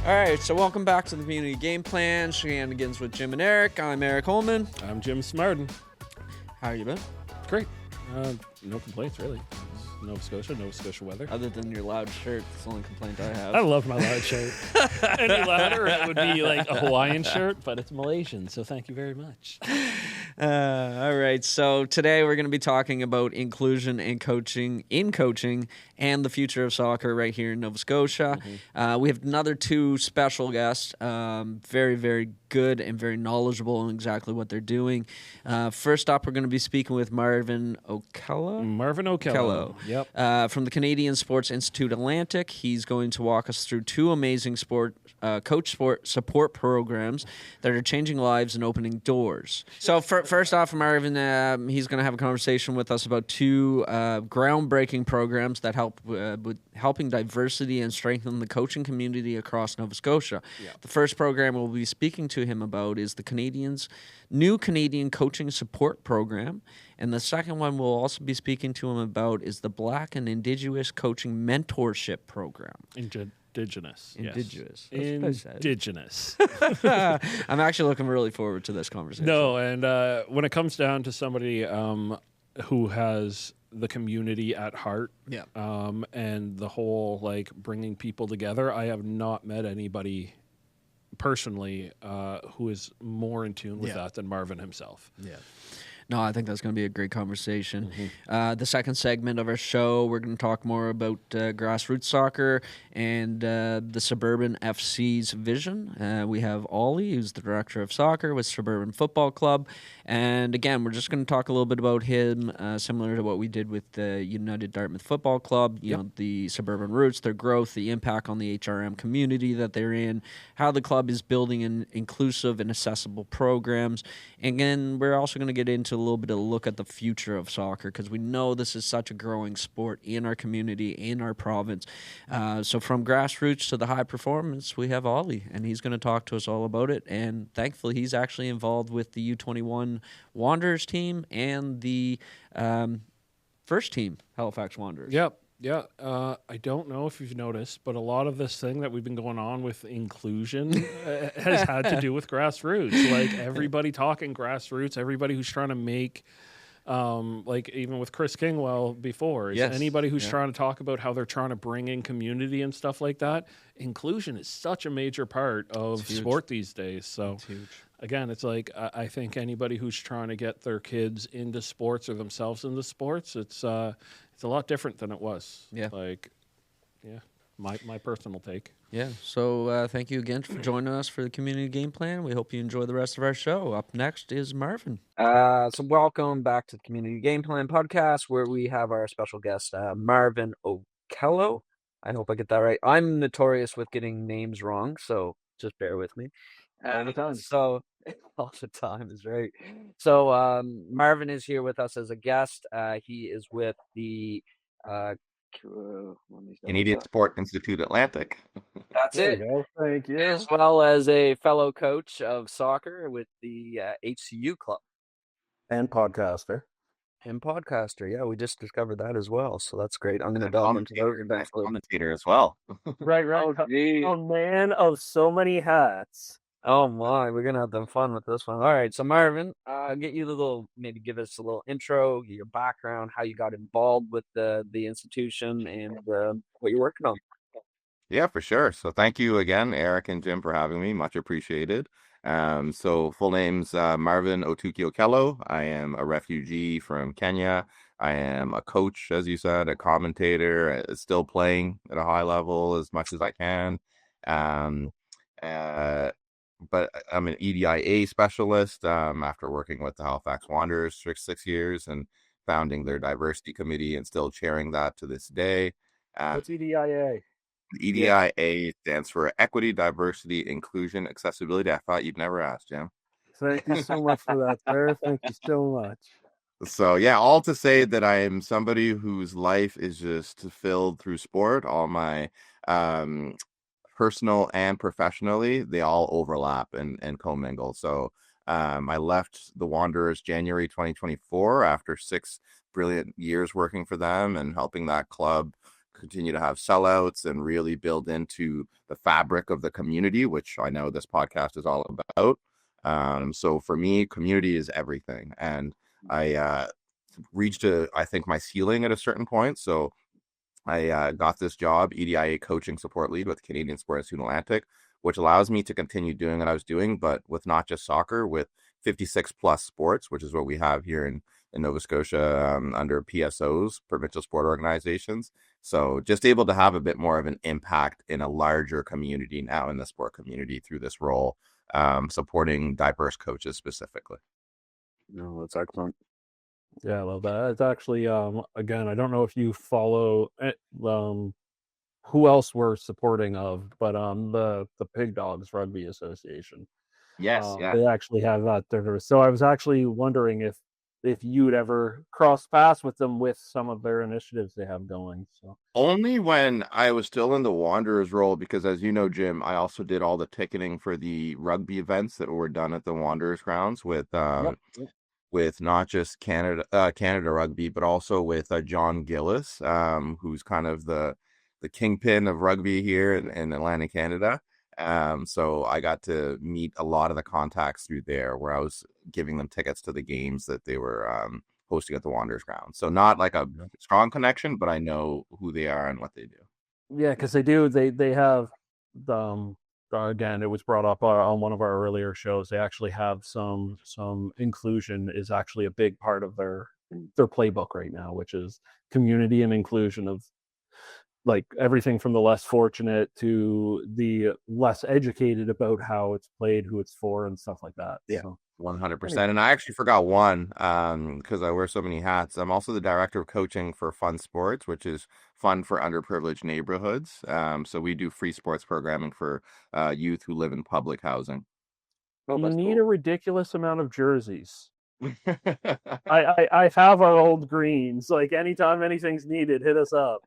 All right, so welcome back to the Community Game Plan, Shenanigans with Jim and Eric. I'm Eric Holman. I'm Jim Smartin. How you been? Great. No complaints, really. Nova Scotia weather. Other than your loud shirt, that's the only complaint I have. I love my loud shirt. Any louder, it would be like a Hawaiian shirt, but it's Malaysian, so thank you very much. All right, so today we're going to be talking about inclusion and coaching and the future of soccer right here in Nova Scotia. Mm-hmm. We have another two special guests, very, very good and very knowledgeable in exactly what they're doing. First up, we're going to be speaking with Marvin Okello. Yep. From the Canadian Sports Institute Atlantic. He's going to walk us through two amazing coach support programs that are changing lives and opening doors. So first off, Marvin, he's going to have a conversation with us about two groundbreaking programs that help with helping diversity and strengthen the coaching community across Nova Scotia. Yeah. The first program we'll be speaking to him about is the new Canadian Coaching Support Program, and the second one we'll also be speaking to him about is the Black and Indigenous Coaching Mentorship Program. Indigenous. I'm actually looking really forward to this conversation. No, and when it comes down to somebody who has the community at heart, yeah, and the whole like bringing people together, I have not met anybody personally who is more in tune with that than Marvin himself. Yeah. No, I think that's going to be a great conversation. Mm-hmm. The second segment of our show, we're going to talk more about grassroots soccer and the Suburban FC's vision. We have Ollie, who's the director of soccer with Suburban Football Club. And again, we're just going to talk a little bit about him, similar to what we did with the United Dartmouth Football Club, you know, the Suburban roots, their growth, the impact on the HRM community that they're in, how the club is building in inclusive and accessible programs. And then we're also going to get into a little bit of a look at the future of soccer, because we know this is such a growing sport in our community, in our province. So from grassroots to the high performance, we have Ollie, and he's going to talk to us all about it. And thankfully, he's actually involved with the U21 Wanderers team and the first team, Halifax Wanderers. Yep. Yeah, I don't know if you've noticed, but a lot of this thing that we've been going on with inclusion has had to do with grassroots. Like everybody talking grassroots, everybody who's trying to make, like even with Chris Kingwell before, anybody who's trying to talk about how they're trying to bring in community and stuff like that. Inclusion is such a major part of sport these days. So again, it's like I think anybody who's trying to get their kids into sports or themselves into sports, it's a lot different than it was. Yeah. My personal take. Yeah. So thank you again for joining us for the Community Game Plan. We hope you enjoy the rest of our show. Up next is Marvin. So welcome back to the Community Game Plan podcast, where we have our special guest, Marvin Okello. I hope I get that right. I'm notorious with getting names wrong, so just bear with me. All the time. So all the time is right. So Marvin is here with us as a guest. He is with the Canadian Sport Institute Atlantic. That's it. Thank you. As well as a fellow coach of soccer with the HCU club. And podcaster. Yeah, we just discovered that as well, so that's great. I'm going to delve into that. Commentator as well. Right. Oh, man of so many hats. Oh my, we're gonna have some fun with this one. All right, so Marvin, get you maybe give us a little intro, your background, how you got involved with the institution, and what you're working on. Yeah, for sure. So thank you again, Eric and Jim, for having me. Much appreciated. So full name's Marvin Okello. I am a refugee from Kenya. I am a coach, as you said, a commentator, still playing at a high level as much as I can. But I'm an EDIA specialist after working with the Halifax Wanderers for 6 years and founding their diversity committee and still chairing that to this day. What's EDIA? EDIA stands for Equity, Diversity, Inclusion, Accessibility. I thought you'd never ask, Jim. Thank you so much for that, sir. Thank you so much. So, yeah, all to say that I am somebody whose life is just filled through sport. All my personal and professionally, they all overlap and commingle. So I left the Wanderers January 2024 after 6 brilliant years working for them and helping that club continue to have sellouts and really build into the fabric of the community, which I know this podcast is all about. So for me, community is everything. And I reached I think my ceiling at a certain point. So I got this job, EDIA coaching support lead with Canadian Sport Student Atlantic, which allows me to continue doing what I was doing, but with not just soccer, with 56 plus sports, which is what we have here in Nova Scotia under PSOs, provincial sport organizations. So just able to have a bit more of an impact in a larger community now in the sport community through this role, supporting diverse coaches specifically. No, that's excellent. Yeah, I love that. It's actually, again, I don't know if you follow who else we're supporting of, but the Pig Dogs Rugby Association. Yes, yeah. They actually have that there. So I was actually wondering if you'd ever cross paths with them with some of their initiatives they have going. So only when I was still in the Wanderers role, because as you know, Jim, I also did all the ticketing for the rugby events that were done at the Wanderers grounds with not just Canada Rugby, but also with John Gillis, who's kind of the kingpin of rugby here in Atlantic Canada. So I got to meet a lot of the contacts through there, where I was giving them tickets to the games that they were hosting at the Wanderers ground. So not like a strong connection, but I know who they are and what they do. Yeah, because they do. They have again, it was brought up on one of our earlier shows. They actually have some inclusion is actually a big part of their playbook right now, which is community and inclusion of like everything from the less fortunate to the less educated about how it's played, who it's for, and stuff like that. Yeah. So 100%. And I actually forgot one because I wear so many hats. I'm also the director of coaching for Fun Sports, which is fun for underprivileged neighborhoods. So we do free sports programming for youth who live in public housing. You need a ridiculous amount of jerseys. I have our old greens. Like anytime anything's needed, hit us up.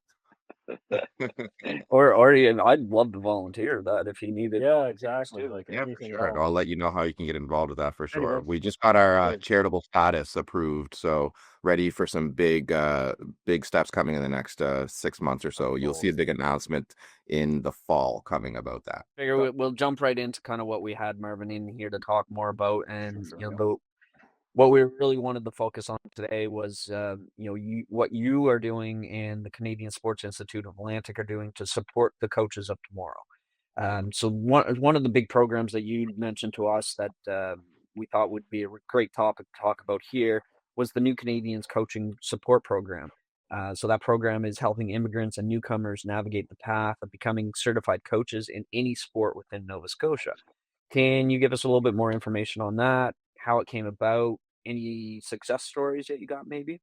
or I'd love to volunteer that if you needed. Yeah, exactly. Like yeah, for anything sure. else. I'll let you know how you can get involved with that for sure. Anyway. We just got our charitable status approved, so ready for some big steps coming in the next 6 months or so. You'll see a big announcement in the fall coming about that. Figure we'll jump right into kind of what we had Marvin in here to talk more about, and what we really wanted to focus on today was, what you are doing and the Canadian Sports Institute of Atlantic are doing to support the coaches of tomorrow. So one of the big programs that you mentioned to us that we thought would be a great topic to talk about here was the New Canadians Coaching Support Program. So that program is helping immigrants and newcomers navigate the path of becoming certified coaches in any sport within Nova Scotia. Can you give us a little bit more information on that? How it came about, any success stories that you got maybe?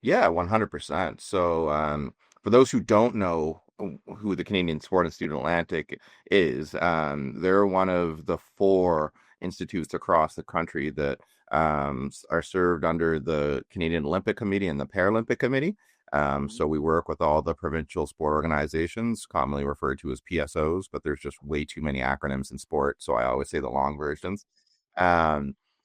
Yeah, 100%. So for those who don't know who the Canadian Sport Institute of Atlantic is, they're one of the 4 institutes across the country that are served under the Canadian Olympic Committee and the Paralympic Committee. So we work with all the provincial sport organizations, commonly referred to as PSOs, but there's just way too many acronyms in sport, so I always say the long versions.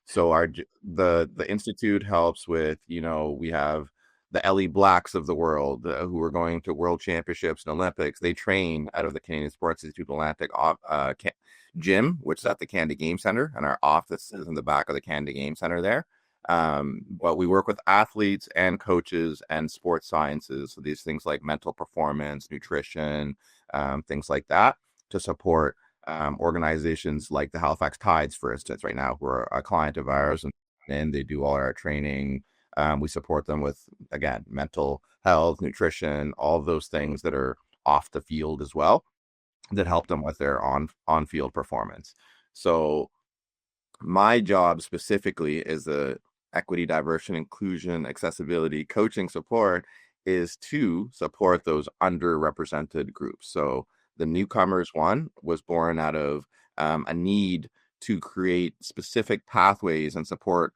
So the institute helps with, we have the Ellie Blacks of the world who are going to world championships and Olympics. They train out of the Canadian Sports Institute of Atlantic gym, which is at the Canada Game Center, and our office is in the back of the Canada Game Center there. But we work with athletes and coaches and sports sciences. So these things like mental performance, nutrition, things like that to support organizations like the Halifax Tides, for instance, right now, who are a client of ours, and they do all our training. We support them with, again, mental health, nutrition, all of those things that are off the field as well, that help them with their on-field performance. So my job specifically is a equity, diversity, inclusion, accessibility, coaching support is to support those underrepresented groups. So the newcomers one was born out of a need to create specific pathways and support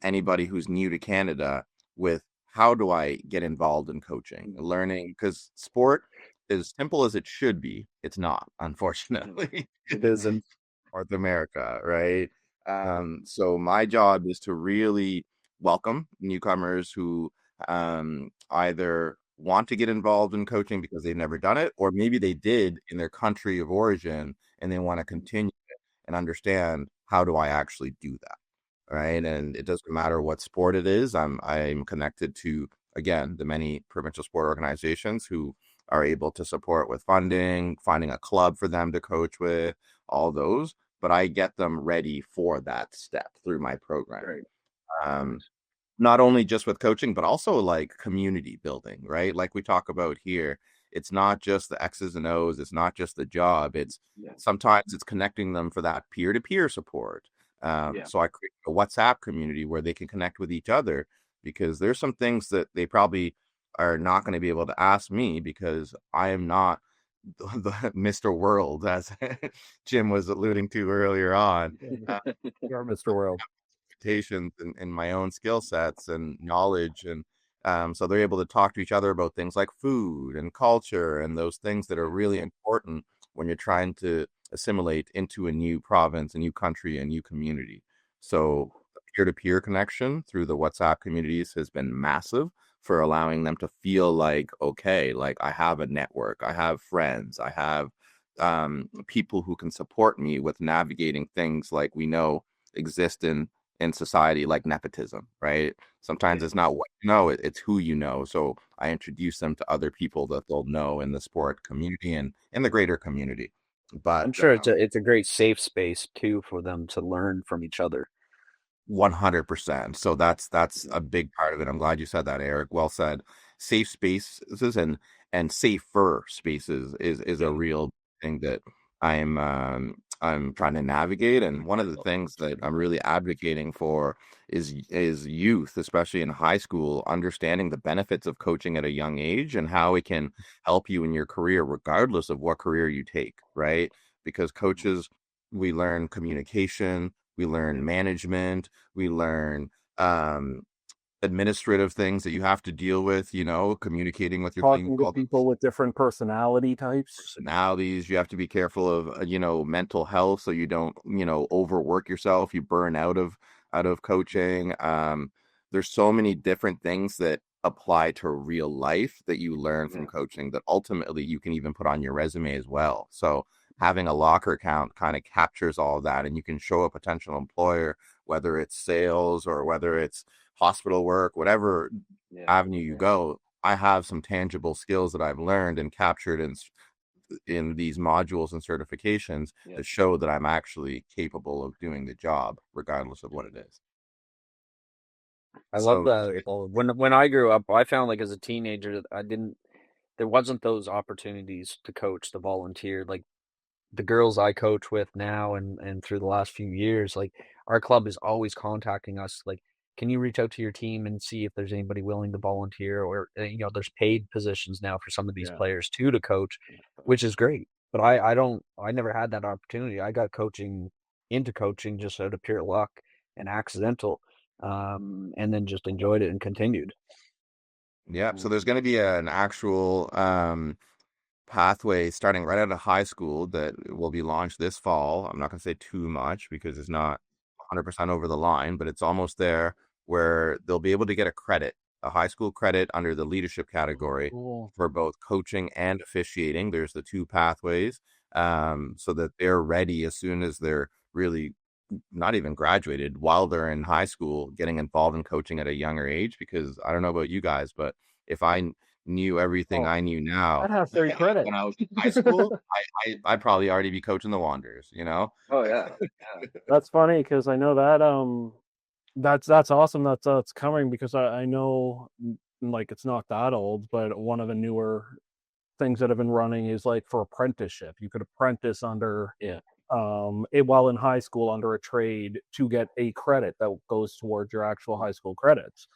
anybody who's new to Canada with how do I get involved in coaching, learning, because sport, as simple as it should be, it's not, unfortunately. It isn't North America, right? So my job is to really welcome newcomers who either want to get involved in coaching because they've never done it, or maybe they did in their country of origin and they want to continue it and understand, how do I actually do that? Right. And it doesn't matter what sport it is. I'm connected to, again, the many provincial sport organizations who are able to support with funding, finding a club for them to coach with, all those. But I get them ready for that step through my program. Not only just with coaching, but also like community building, right? Like we talk about here, it's not just the X's and O's, it's not just the job. It's sometimes it's connecting them for that peer-to-peer support. So I create a WhatsApp community where they can connect with each other, because there's some things that they probably are not going to be able to ask me, because I am not the Mr. World, as Jim was alluding to earlier on. You're Mr. World. In my own skill sets and knowledge, and so they're able to talk to each other about things like food and culture and those things that are really important when you're trying to assimilate into a new province, a new country, a new community. So peer-to-peer connection through the WhatsApp communities has been massive for allowing them to feel like, okay, like I have a network, I have friends, I have people who can support me with navigating things like we know exist in society, like nepotism, right? Sometimes it's not what you know, it's who you know. So I introduce them to other people that they'll know in the sport community and in the greater community. But I'm sure it's a great safe space too for them to learn from each other. 100%. So that's a big part of it. I'm glad you said that, Eric. Well said. Safe spaces and safer spaces is a real thing that I'm trying to navigate. And one of the things that I'm really advocating for is youth, especially in high school, understanding the benefits of coaching at a young age and how it can help you in your career, regardless of what career you take, right? Because coaches, we learn communication, we learn management, we learn administrative things that you have to deal with, communicating with your Talking to people with different personality types. personalities. You have to be careful of, mental health, so you don't, overwork yourself. You burn out of coaching. There's so many different things that apply to real life that you learn from coaching that ultimately you can even put on your resume as well. So having a locker account kind of captures all of that, and you can show a potential employer, whether it's sales or whether it's hospital work, whatever avenue you go, I have some tangible skills that I've learned and captured in these modules and certifications that show that I'm actually capable of doing the job, regardless of what it is. I love that. When I grew up, I found like as a teenager, there wasn't those opportunities to coach, to volunteer. Like the girls I coach with now and through the last few years, like our club is always contacting us. Like, can you reach out to your team and see if there's anybody willing to volunteer? Or there's paid positions now for some of these players too to coach, which is great. But I never had that opportunity. I got into coaching just out of pure luck and accidental, and then just enjoyed it and continued. Yeah. So there's going to be an actual pathway starting right out of high school that will be launched this fall. I'm not going to say too much because it's not 100% over the line, but it's almost there, where they'll be able to get a high school credit under the leadership category for both coaching and officiating. There's the two pathways, so that they're ready as soon as they're really not even graduated, while they're in high school, getting involved in coaching at a younger age. Because I don't know about you guys, but if I knew everything I knew now, I'd have 30 credit when I was in high school, I'd probably already be coaching the Wanderers, Oh yeah. That's funny because I know that that's awesome that's coming, because I know, like, it's not that old, but one of the newer things that have been running is like for apprenticeship. You could apprentice under while in high school under a trade to get a credit that goes towards your actual high school credits.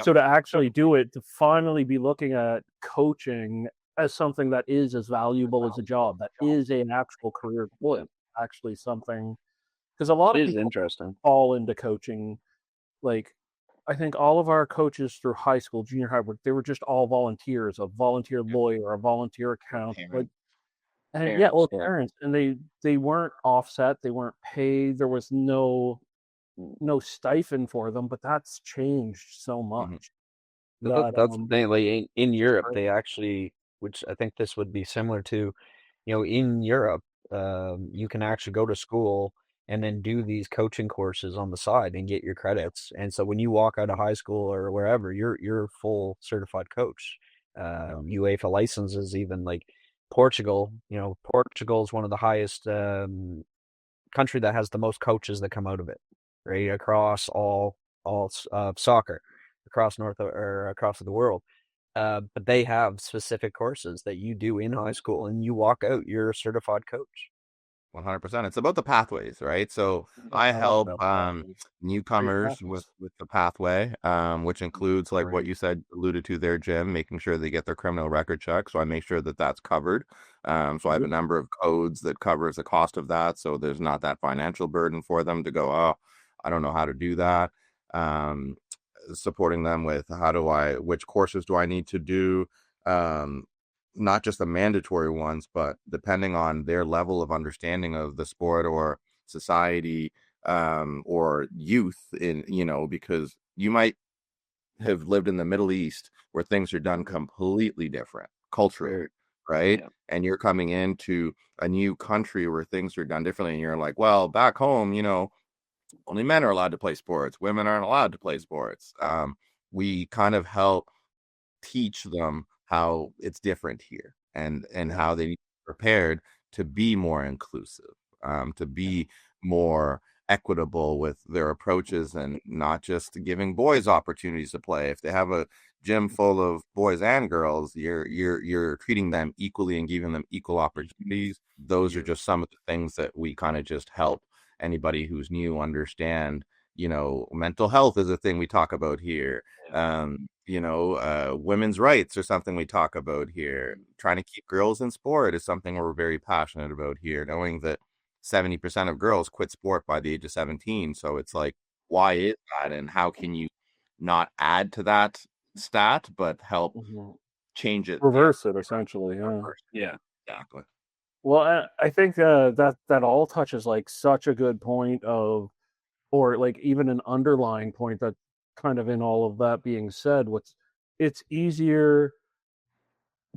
So to actually do it, to finally be looking at coaching as something that is as valuable as a job, that is an actual career, actually something, because a lot of people interesting. fall into coaching. Like, I think all of our coaches through high school, junior high, they were just all volunteers, a volunteer lawyer, a volunteer accountant, parents, and they weren't offset, they weren't paid, there was no stipend for them, but that's changed so much. that That's the thing. Like in Europe, Right. they actually, which I think this would be similar to, in Europe, you can actually go to school and then do these coaching courses on the side and get your credits. And so when you walk out of high school or wherever, you're a full certified coach. UEFA licenses, even like Portugal. Portugal is one of the highest country that has the most coaches that come out of it, right, across all soccer across across the world. But they have specific courses that you do in high school, and you walk out, you're a certified coach. 100%. It's about the pathways, right? So I help newcomers with the pathway, which includes like what you said, alluded to there, Jim, making sure they get their criminal record check. So I make sure that that's covered. So I have a number of codes that covers the cost of that. So there's not that financial burden for them to go, oh, I don't know how to do that. Supporting them with which courses do I need to do? Not just the mandatory ones, but depending on their level of understanding of the sport or society, or youth because you might have lived in the Middle East where things are done completely different culturally, right? Yeah. And you're coming into a new country where things are done differently, and you're like, well, back home, only men are allowed to play sports. Women aren't allowed to play sports. We kind of help teach them how it's different here and how they need to be prepared to be more inclusive, to be more equitable with their approaches, and not just giving boys opportunities to play. If they have a gym full of boys and girls, you're treating them equally and giving them equal opportunities. Those are just some of the things that we kind of just help anybody who's new understand. Mental health is a thing we talk about here. Women's rights are something we talk about here. Trying to keep girls in sport is something we're very passionate about here, knowing that 70% of girls quit sport by the age of 17. So it's like, why is that? And how can you not add to that stat, but help change it? Reverse it, essentially. Yeah, exactly. Well, I think that all touches like such a good point or like even an underlying point that kind of in all of that being said, it's easier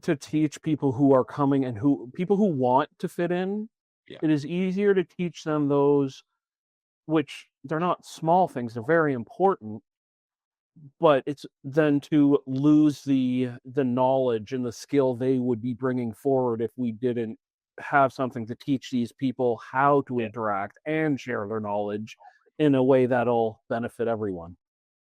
to teach people who are coming and people who want to fit in. Yeah. It is easier to teach them those, which they're not small things, they're very important, but it's then to lose the knowledge and the skill they would be bringing forward if we didn't have something to teach these people how to interact and share their knowledge in a way that'll benefit everyone.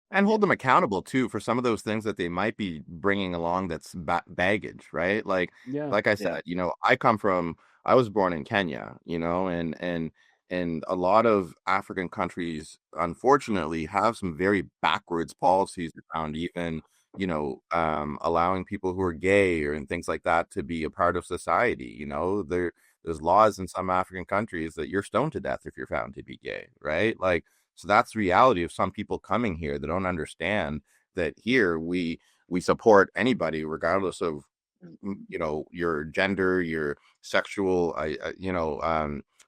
And hold them accountable too for some of those things that they might be bringing along that's baggage, right? Like I said, I was born in Kenya, and a lot of African countries, unfortunately, have some very backwards policies around even, allowing people who are gay and things like that to be a part of society. There's laws in some African countries that you're stoned to death if you're found to be gay, right? Like, so that's the reality of some people coming here that don't understand that here we support anybody regardless of your gender, your sexual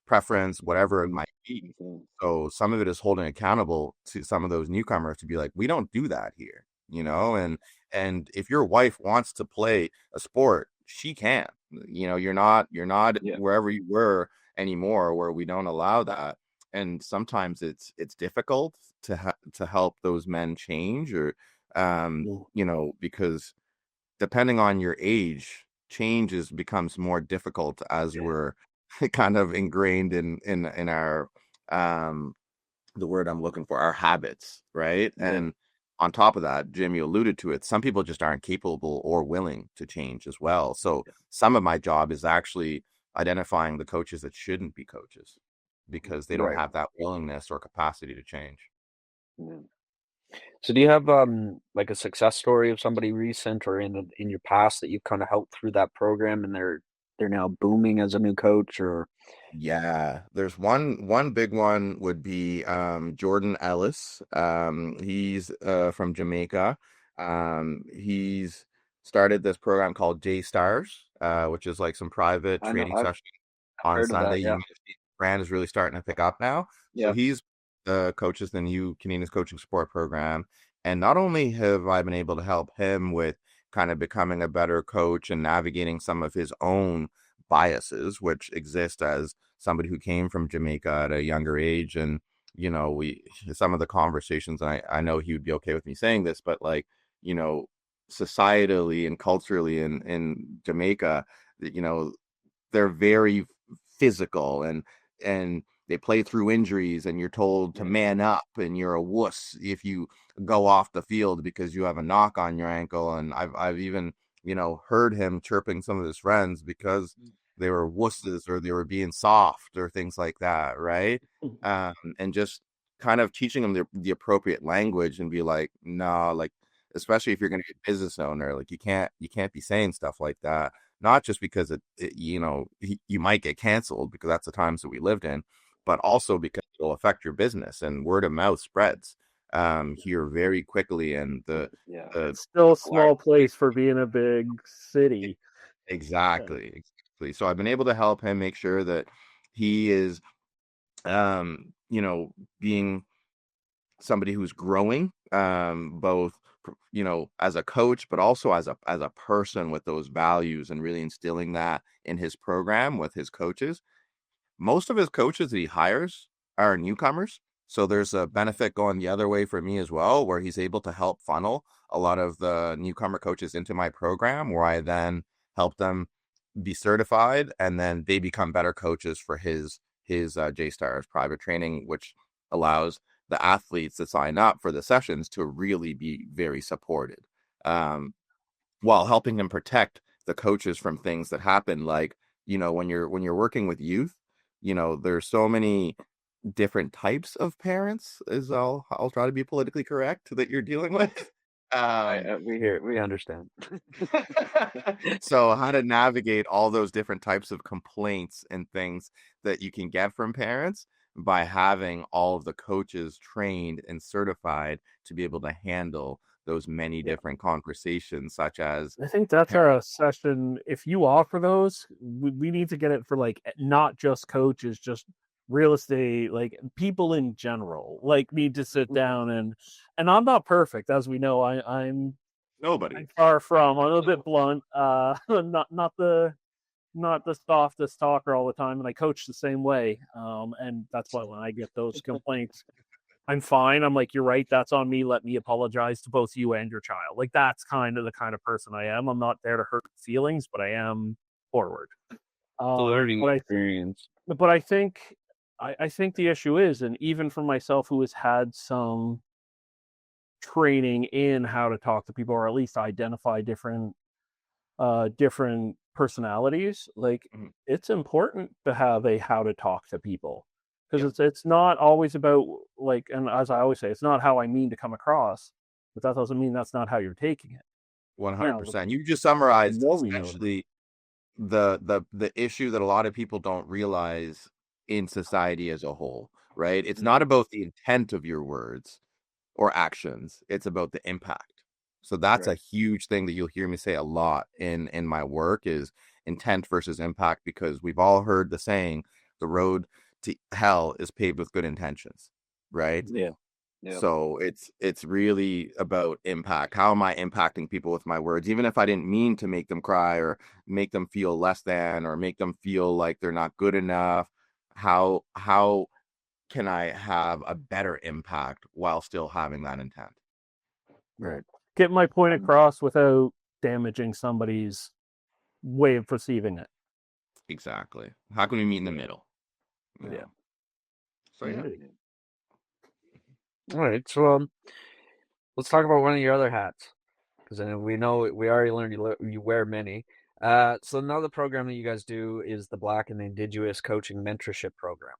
preference, whatever it might be. So some of it is holding accountable to some of those newcomers to be like, we don't do that here, and if your wife wants to play a sport, she can. You're not wherever you were anymore where we don't allow that. And sometimes it's difficult to help those men change, or because depending on your age, change becomes more difficult as we're kind of ingrained in our the word I'm looking for, our habits, right? And on top of that, Jim, you alluded to it, some people just aren't capable or willing to change as well. So some of my job is actually identifying the coaches that shouldn't be coaches because they don't have that willingness or capacity to change. So do you have like a success story of somebody recent or in your past that you've kind of helped through that program and they're now booming as a new coach? Or yeah, there's one big one would be Jordan Ellis. He's from Jamaica. He's started this program called J Stars, which is like some private training sessions on Sunday. The brand is really starting to pick up now. So he's the coaches the new Canadians coaching support program, And not only have I been able to help him with kind of becoming a better coach and navigating some of his own biases, which exist as somebody who came from Jamaica at a younger age. And, some of the conversations, I know he would be okay with me saying this, but like, societally and culturally in Jamaica, they're very physical and they play through injuries, and you're told to man up, and you're a wuss if you go off the field because you have a knock on your ankle. And I've even heard him chirping some of his friends because they were wusses or they were being soft or things like that, right? And just kind of teaching them the appropriate language and be like, no, like, especially if you're going to be a business owner, like you can't be saying stuff like that. Not just because you might get canceled, because that's the times that we lived in, but also because it'll affect your business, and word of mouth spreads here very quickly. And the It's still a small place for being a big city. Exactly. So I've been able to help him make sure that he is, being somebody who's growing, both, as a coach, but also as a person with those values, and really instilling that in his program with his coaches. Most of his coaches that he hires are newcomers. So there's a benefit going the other way for me as well, where he's able to help funnel a lot of the newcomer coaches into my program, where I then help them be certified, and then they become better coaches for his J-Stars private training, which allows the athletes that sign up for the sessions to really be very supported, while helping them protect the coaches from things that happen. Like, when you're working with youth, there's so many different types of parents, as I'll try to be politically correct, that you're dealing with. We understand. So how to navigate all those different types of complaints and things that you can get from parents by having all of the coaches trained and certified to be able to handle those many different conversations, such as, I think that's our session. If you offer those, we need to get it for like not just coaches, just real estate, like people in general, like need to sit down and I'm not perfect, as we know. I'm nobody. far from. I'm a little bit blunt. Not the softest talker all the time, and I coach the same way. And that's why when I get those complaints, I'm fine. I'm like, you're right. That's on me. Let me apologize to both you and your child. Like, that's kind of the kind of person I am. I'm not there to hurt feelings, but I am forward. The learning experience. But I think the issue is, and even for myself, who has had some training in how to talk to people, or at least identify different personalities, like it's important to have a how to talk to people, because it's not always about, like, and as I always say, it's not how I mean to come across, but that doesn't mean that's not how you're taking it. 100%. You just summarized especially the issue that a lot of people don't realize in society as a whole, right? It's not about the intent of your words or actions, it's about the impact. So that's a huge thing that you'll hear me say a lot in my work, is intent versus impact, because we've all heard the saying, the road to hell is paved with good intentions, right? Yeah. So it's really about impact. How am I impacting people with my words? Even if I didn't mean to make them cry or make them feel less than or make them feel like they're not good enough, how can I have a better impact while still having that intent? Right. Get my point across without damaging somebody's way of perceiving it. Exactly. How can we meet in the middle? Yeah. So yeah. All right. So let's talk about one of your other hats, because we know we already learned you wear many. So another program that you guys do is the Black and Indigenous Coaching Mentorship Program.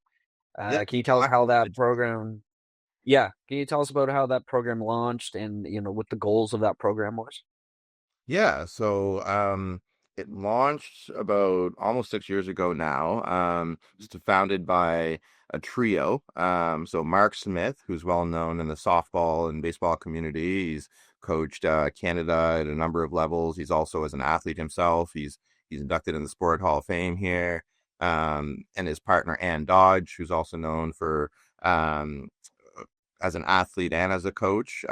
Can you tell us how that program? Yeah, can you tell us about how that program launched and what the goals of that program was? Yeah, so it launched about almost 6 years ago now. It's founded by a trio. So Mark Smith, who's well known in the softball and baseball community, he's coached Canada at a number of levels. He's also, as an athlete himself, he's inducted in the Sport Hall of Fame here. And his partner Ann Dodge, who's also known for as an athlete and as a coach.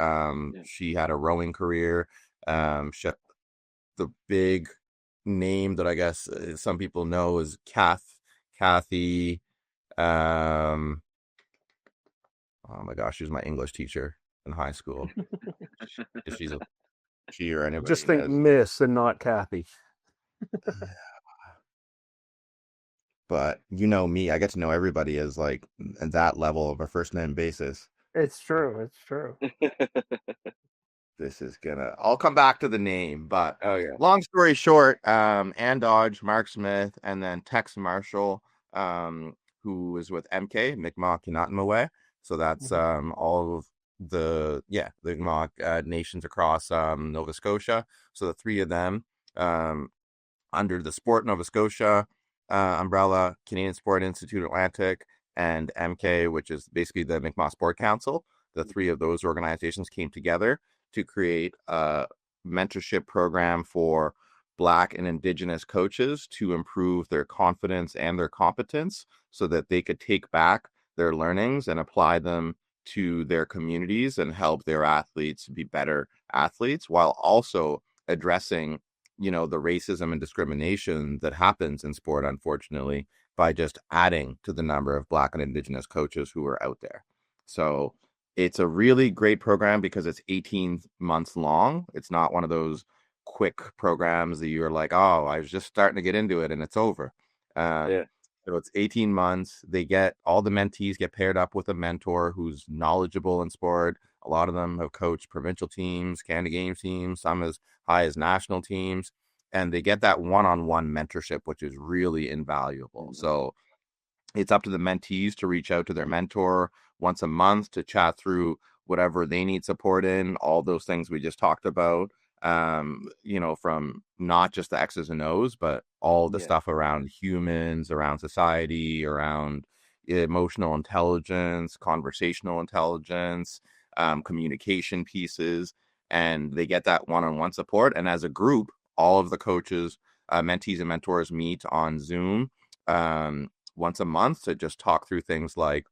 She had a rowing career. She had the big name that I guess some people know is Kathy. Oh my gosh, she was my English teacher in high school. If she or anybody Just think knows. Miss and not Kathy. But you know me, I get to know everybody as like at that level of a first name basis. It's true. It's true. This is gonna, I'll come back to the name, but Oh yeah. long story short, Ann Dodge, Mark Smith, and then Tex Marshall, who is with MK, Mi'kmaq Kinatmaway. So that's all of the Mi'kmaq nations across Nova Scotia. So the three of them under the Sport Nova Scotia umbrella, Canadian Sport Institute Atlantic, and MK, which is basically the Mi'kmaq Sport Council. The three of those organizations came together to create a mentorship program for Black and Indigenous coaches to improve their confidence and their competence so that they could take back their learnings and apply them to their communities and help their athletes be better athletes, while also addressing, you know, the racism and discrimination that happens in sport, unfortunately, by just adding to the number of Black and Indigenous coaches who are out there. So it's a really great program because it's 18 months long. It's not one of those quick programs that you're like, oh, I was just starting to get into it and it's over. So it's 18 months. All the mentees get paired up with a mentor who's knowledgeable in sport. A lot of them have coached provincial teams, Canada Games teams, some as high as national teams, and they get that one-on-one mentorship, which is really invaluable. So it's up to the mentees to reach out to their mentor once a month to chat through whatever they need support in, all those things we just talked about, you know, from not just the X's and O's, but all the stuff around humans, around society, around emotional intelligence, conversational intelligence, communication pieces. And they get that one-on-one support. And as a group, all of the coaches, mentees and mentors meet on Zoom once a month to just talk through things like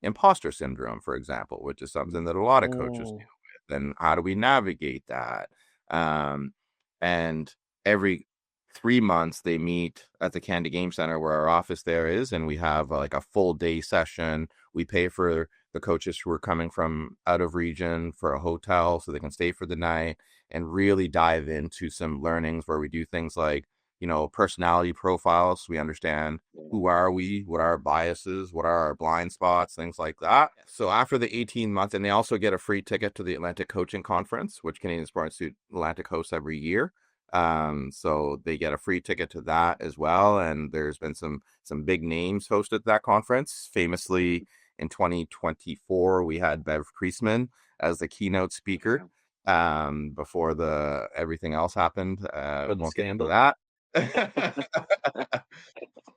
imposter syndrome, for example, which is something that a lot of coaches deal with. And how do we navigate that? And every 3 months they meet at the Canada Game Center where our office there is, and we have like a full day session. We pay for the coaches who are coming from out of region for a hotel so they can stay for the night and really dive into some learnings where we do things like, you know, personality profiles. So we understand who are we, what are our biases, what are our blind spots, things like that. So after the 18 months, and they also get a free ticket to the Atlantic Coaching Conference, which Canadian Sport Institute Atlantic hosts every year. So they get a free ticket to that as well. And there's been some big names hosted at that conference. Famously, in 2024, we had Bev Priestman as the keynote speaker before everything else happened. Won't get into that.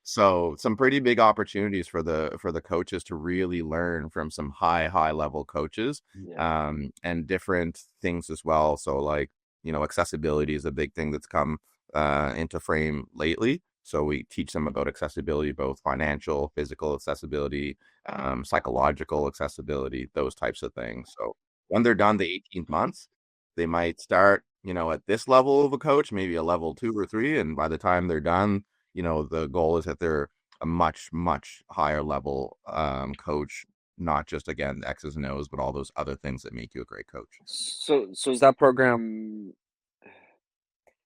So some pretty big opportunities for the coaches to really learn from some high level coaches, and different things as well. So like, you know, accessibility is a big thing that's come into frame lately. So we teach them about accessibility, both financial, physical accessibility, psychological accessibility, those types of things. So when they're done the 18 months, they might start, you know, at this level of a coach, maybe a level 2 or 3. And by the time they're done, you know, the goal is that they're a much higher level coach, not just, again, X's and O's, but all those other things that make you a great coach. So is that program,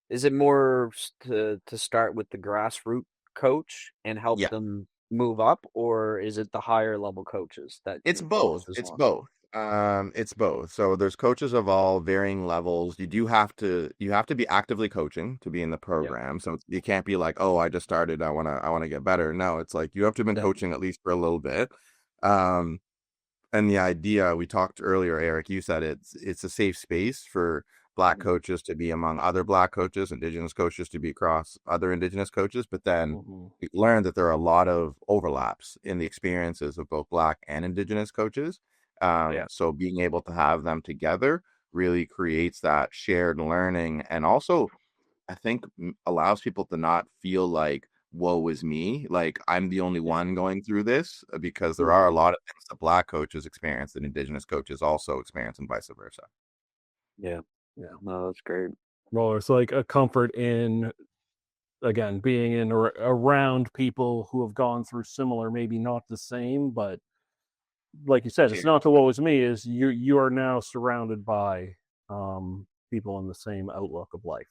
is it more to start with the grassroots coach and help them move up, or is it the higher level coaches that it's both? It's both. It's both. So there's coaches of all varying levels. You have to be actively coaching to be in the program. So you can't be like, oh, I just started, I wanna get better. No, it's like you have to have been coaching at least for a little bit. And the idea we talked earlier, Eric, you said it's a safe space for Black coaches to be among other Black coaches, Indigenous coaches to be across other Indigenous coaches. But then we learned that there are a lot of overlaps in the experiences of both Black and Indigenous coaches. So being able to have them together really creates that shared learning, and also I think allows people to not feel like woe is me. Like, I'm the only one going through this, because there are a lot of things that Black coaches experience that Indigenous coaches also experience, and vice versa. Yeah. No, that's great. Well, it's like a comfort in, again, being in around people who have gone through similar, maybe not the same, but like you said, it's not the woe is me. Is you are now surrounded by people in the same outlook of life.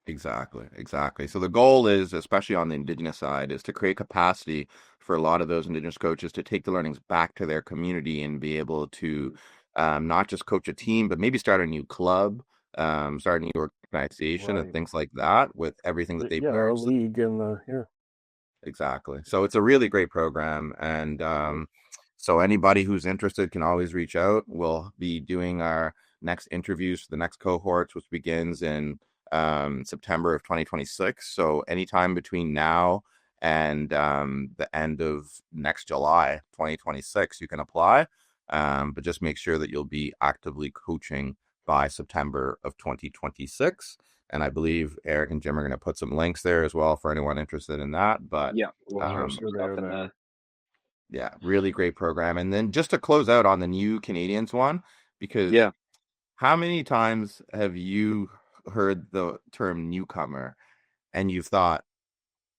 Exactly. So the goal is, especially on the Indigenous side, is to create capacity for a lot of those Indigenous coaches to take the learnings back to their community and be able to not just coach a team, but maybe start a new club, start a new organization, and things like that, with everything that they've learned. A league and the Exactly. So it's a really great program, and so anybody who's interested can always reach out. We'll be doing our next interviews for the next cohorts, which begins in September of 2026. So anytime between now and the end of next July 2026, you can apply. But just make sure that you'll be actively coaching by September of 2026. And I believe Eric and Jim are going to put some links there as well for anyone interested in that. But yeah, really great program. And then just to close out on the new Canadians one, because how many times have you heard the term newcomer and you've thought,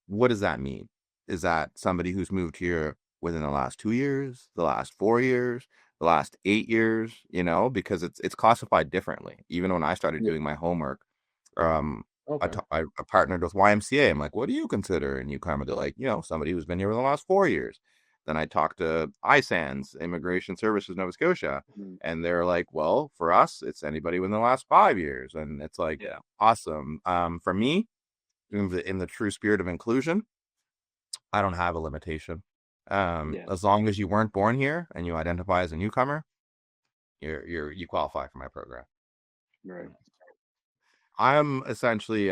what does that mean? Is that somebody who's moved here within the last 2 years, the last 4 years, the last 8 years? You know, because it's classified differently. Even when I started doing my homework, I partnered with YMCA. I'm like, what do you consider a newcomer? They're like, somebody who's been here for the last 4 years. Then I talked to ISANS, Immigration Services Nova Scotia, and they're like, well, for us, it's anybody within the last 5 years. And it's like, awesome. For me, in the true spirit of inclusion, I don't have a limitation. As long as you weren't born here and you identify as a newcomer, you qualify for my program. Right. I'm essentially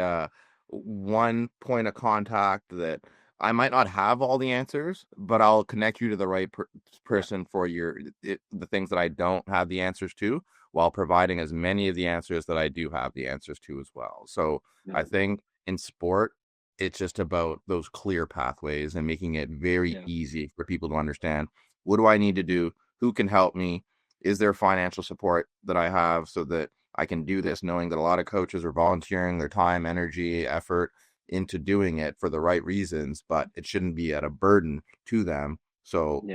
one point of contact that I might not have all the answers, but I'll connect you to the right person for the things that I don't have the answers to, while providing as many of the answers that I do have the answers to as well. So I think in sport, it's just about those clear pathways and making it very easy for people to understand, what do I need to do? Who can help me? Is there financial support that I have so that I can do this, knowing that a lot of coaches are volunteering their time, energy, effort into doing it for the right reasons, but it shouldn't be at a burden to them. So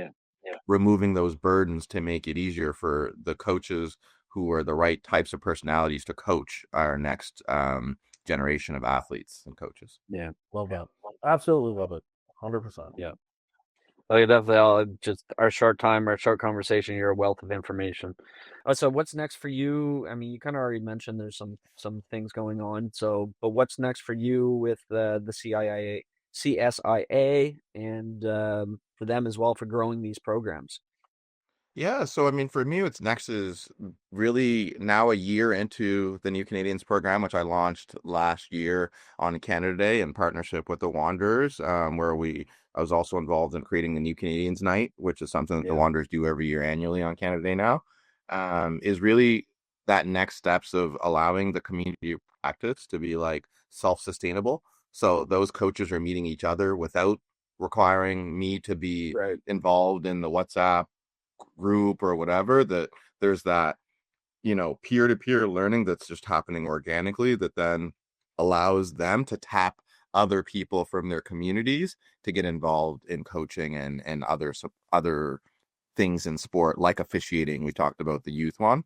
removing those burdens to make it easier for the coaches who are the right types of personalities to coach our next generation of athletes and coaches. Yeah, love that. Absolutely love it. 100%. Yeah. Definitely, just our short conversation, you're a wealth of information. So what's next for you? I mean, you kind of already mentioned there's some things going on. So, but what's next for you with the CSIA and for them as well for growing these programs? Yeah, so I mean, for me, what's next is really now a year into the New Canadians program, which I launched last year on Canada Day in partnership with the Wanderers, where I was also involved in creating the New Canadians Night, which is something that the Wanderers do every year annually on Canada Day now, is really that next steps of allowing the community practice to be like self-sustainable. So those coaches are meeting each other without requiring me to be involved in the WhatsApp group or whatever, that there's that peer-to-peer learning that's just happening organically, that then allows them to tap other people from their communities to get involved in coaching and other things in sport, like officiating. We talked about the youth one,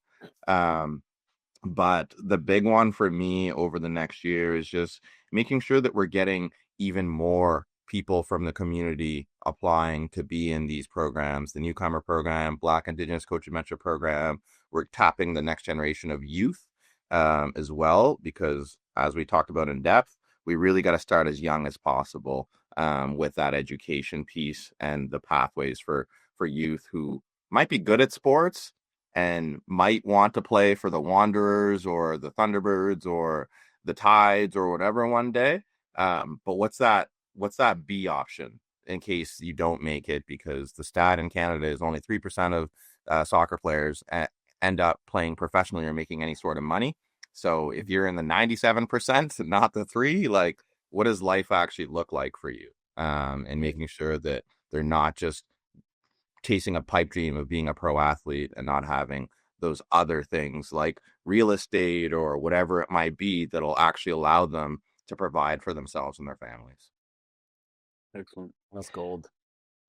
but the big one for me over the next year is just making sure that we're getting even more people from the community applying to be in these programs, the newcomer program, Black Indigenous Coach and Mentor program. We're tapping the next generation of youth as well, because as we talked about in depth, we really got to start as young as possible with that education piece and the pathways for youth who might be good at sports and might want to play for the Wanderers or the Thunderbirds or the Tides or whatever one day. But what's that B option in case you don't make it? Because the stat in Canada is only 3% of soccer players end up playing professionally or making any sort of money. So if you're in the 97%, not the 3, like what does life actually look like for you? And making sure that they're not just chasing a pipe dream of being a pro athlete and not having those other things like real estate or whatever it might be that'll actually allow them to provide for themselves and their families. Excellent. That's gold.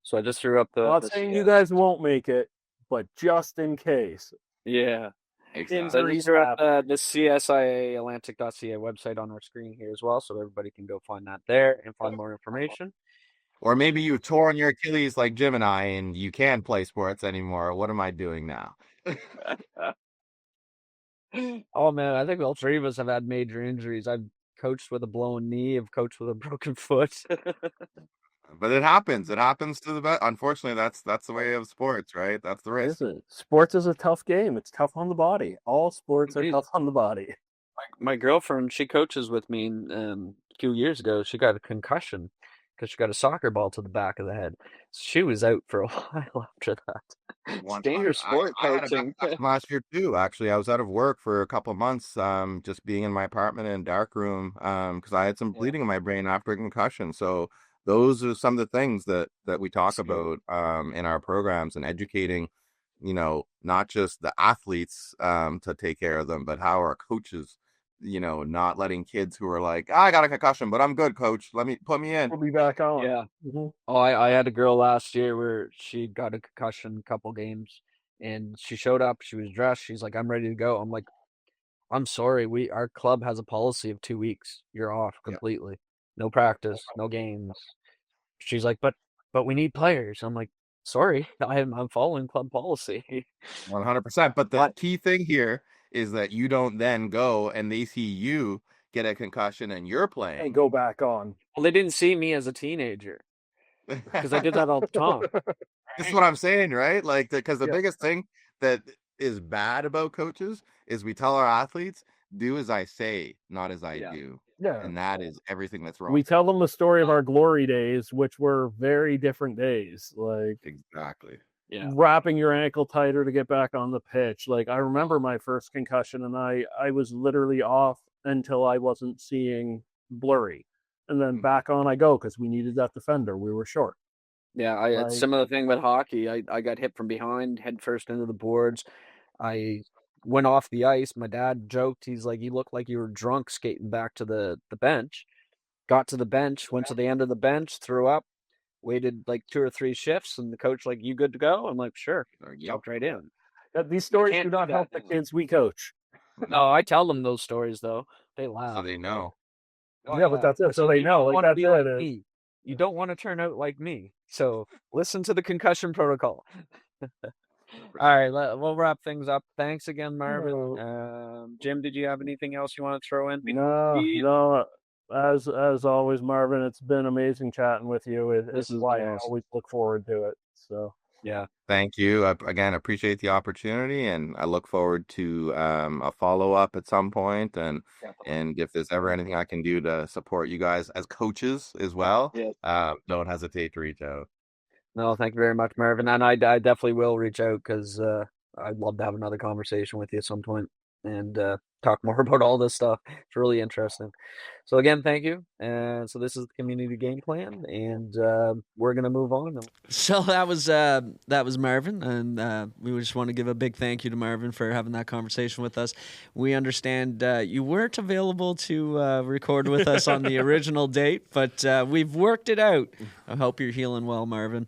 So I just threw up the. Not saying you guys won't make it, but just in case. Yeah. Exactly. So I just threw up the CSIA Atlantic.ca website on our screen here as well, so everybody can go find that there and find more information. Or maybe you've torn your Achilles like Jim and I, and you can't play sports anymore. What am I doing now? Oh man, I think all three of us have had major injuries. I've coached with a blown knee. I've coached with a broken foot. But it happens. It happens to the best. Unfortunately, that's the way of sports, right? That's the risk. Sports is a tough game. It's tough on the body. All sports are tough on the body. My girlfriend, she coaches with me a few years ago. She got a concussion because she got a soccer ball to the back of the head. So she was out for a while after that. It's dangerous sport coaching. I had a last year too. Actually, I was out of work for a couple of months, just being in my apartment in a dark room, because I had some bleeding in my brain after a concussion. So those are some of the things that we talk about in our programs and educating, not just the athletes to take care of them, but how our coaches, not letting kids who are like, I got a concussion, but I'm good, coach. Put me in. We'll be back on. Yeah. Mm-hmm. Oh, I had a girl last year where she got a concussion a couple games, and she showed up. She was dressed. She's like, I'm ready to go. I'm like, I'm sorry. Our club has a policy of 2 weeks. You're off completely. No practice, no games. She's like, but we need players. I'm like, sorry, I'm following club policy. 100%. But the key thing here is that you don't then go and they see you get a concussion and you're playing and go back on. Well, they didn't see me as a teenager because I did that all the time. This is what I'm saying, right? Like, because the biggest thing that is bad about coaches is we tell our athletes, do as I say, not as I do. Yeah. And that is everything that's wrong. We tell them the story of our glory days, which were very different days. Like, exactly. Yeah. Wrapping your ankle tighter to get back on the pitch. Like, I remember my first concussion, and I was literally off until I wasn't seeing blurry. And then back on I go because we needed that defender. We were short. Yeah, I had similar thing with hockey. I got hit from behind, head first into the boards. I went off the ice. My dad joked. He's like, you look like you were drunk skating back to the bench. Got to the bench, went to the end of the bench, threw up, waited like 2 or 3 shifts, and the coach like, you good to go? I'm like, sure. Jumped right in. These stories do not help the kids we coach. No, I tell them those stories, though. They laugh. So they know. Yeah, but that's it. So they know. Like, that's it. You don't want to turn out like me. So listen to the concussion protocol. All right, we'll wrap things up. Thanks again, Marvin. Jim, did you have anything else you want to throw in? No. As always, Marvin, it's been amazing chatting with you. This is why I always look forward to it. So yeah. Thank you. Again, appreciate the opportunity, and I look forward to a follow-up at some point, and if there's ever anything I can do to support you guys as coaches as well, don't hesitate to reach out. No, thank you very much, Marvin, and I definitely will reach out because I'd love to have another conversation with you at some point and talk more about all this stuff. It's really interesting. So again, thank you. And so this is the community game plan, and we're gonna move on. So that was Marvin, and we just want to give a big thank you to Marvin for having that conversation with us. We understand you weren't available to record with us on the original date, but we've worked it out. I hope you're healing well, Marvin.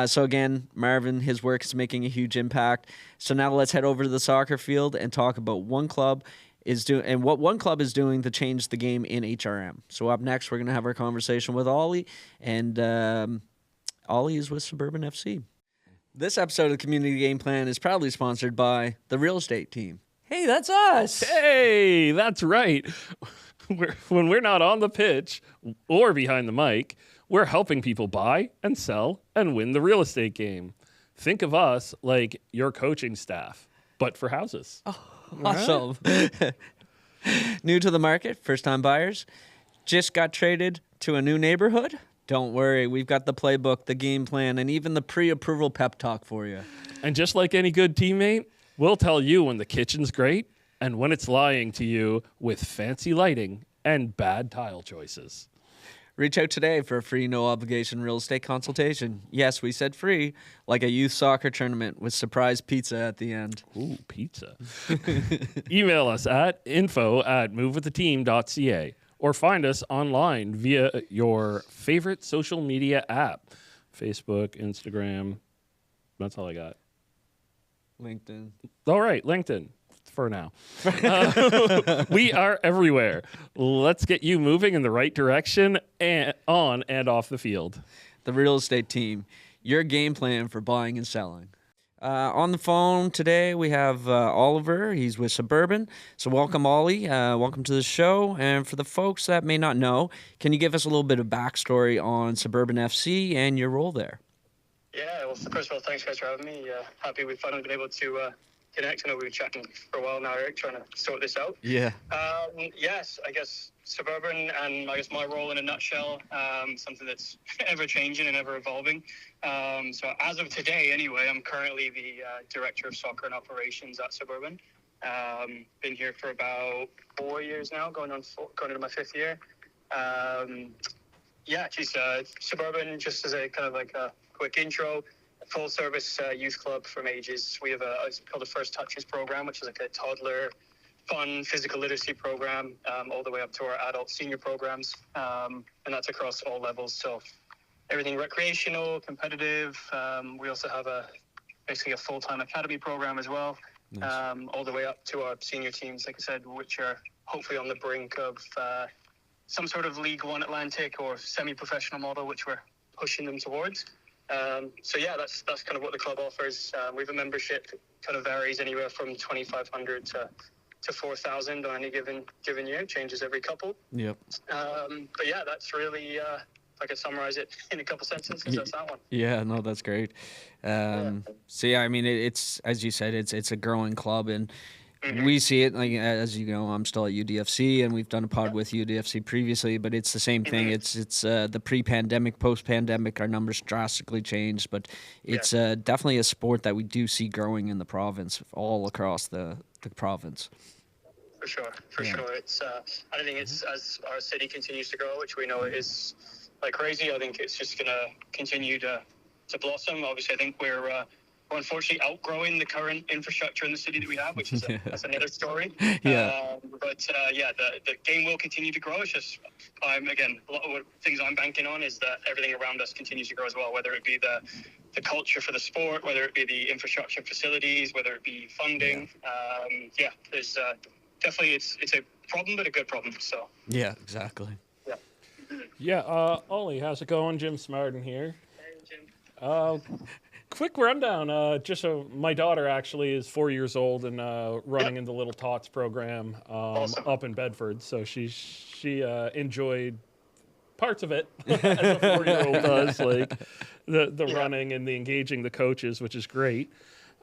So again, Marvin, his work is making a huge impact. So now let's head over to the soccer field and talk about one club is doing and what one club is doing to change the game in HRM. So up next, we're going to have our conversation with Ollie, and Ollie is with Suburban FC. This episode of the Community Game Plan is proudly sponsored by the real estate team. Hey, that's us. Hey, that's right. When we're not on the pitch or behind the mic, we're helping people buy and sell and win the real estate game. Think of us like your coaching staff, but for houses. Oh, awesome. Right. New to the market, first-time buyers, just got traded to a new neighborhood? Don't worry, we've got the playbook, the game plan, and even the pre-approval pep talk for you. And just like any good teammate, we'll tell you when the kitchen's great and when it's lying to you with fancy lighting and bad tile choices. Reach out today for a free, no-obligation real estate consultation. Yes, we said free, like a youth soccer tournament with surprise pizza at the end. Ooh, pizza. Email us at info@movewiththeteam.ca or find us online via your favorite social media app. Facebook, Instagram. That's all I got. LinkedIn. All right, LinkedIn for now. We are everywhere. Let's get you moving in the right direction and on and off the field. The Real Estate Team, your game plan for buying and selling. On the phone today, we have Oliver. He's with Suburban. So welcome, Ollie. Welcome to the show. And for the folks that may not know, can you give us a little bit of backstory on Suburban FC and your role there? Yeah, well, first of all, thanks guys for having me. Happy we've finally been able to connect. I know we've been chatting for a while now, Eric, trying to sort this out. Yeah. Yes, I guess Suburban and I guess my role in a nutshell, something that's ever changing and ever evolving. So as of today, anyway, I'm currently the Director of Soccer and Operations at Suburban. Been here for about 4 years now, going into my 5th year. Suburban, just as a kind of like a quick intro, full service youth club from ages. We have it's called the First Touches program, which is like a toddler fun physical literacy program, all the way up to our adult senior programs. And that's across all levels. So everything recreational, competitive. We also have basically a full-time academy program as well. Nice. All the way up to our senior teams, like I said, which are hopefully on the brink of some sort of League One Atlantic or semi-professional model, which we're pushing them towards. That's kind of what the club offers. We have a membership kind of varies anywhere from 2,500 to 4,000 on any given year. Changes every couple. Yep. That's really if I could summarize it in a couple sentences, that's that one. Yeah, no, that's great. It's as you said, it's a growing club, and we see it, like, as you know, I'm still at UDFC, and we've done a pod with UDFC previously, but it's the same thing. It's the pre-pandemic, post-pandemic, our numbers drastically changed, but it's definitely a sport that we do see growing in the province, all across the province. For sure. It's I think it's as our city continues to grow, which we know it is like crazy. I think it's just going to continue to blossom. Obviously, I think we're unfortunately outgrowing the current infrastructure in the city that we have, which is that's another story. The game will continue to grow. It's just, a lot of things I'm banking on is that everything around us continues to grow as well, whether it be the culture for the sport, whether it be the infrastructure facilities, whether it be funding. There's definitely, it's a problem, but a good problem. So yeah, exactly. Ollie, how's it going? Jim Smartin here. Hey, Jim. Quick rundown. Just so my daughter actually is 4 years old and running in the Little Tots program Awesome. up in Bedford. So she enjoyed parts of it as a 4-year-old does, like the running and the engaging the coaches, which is great.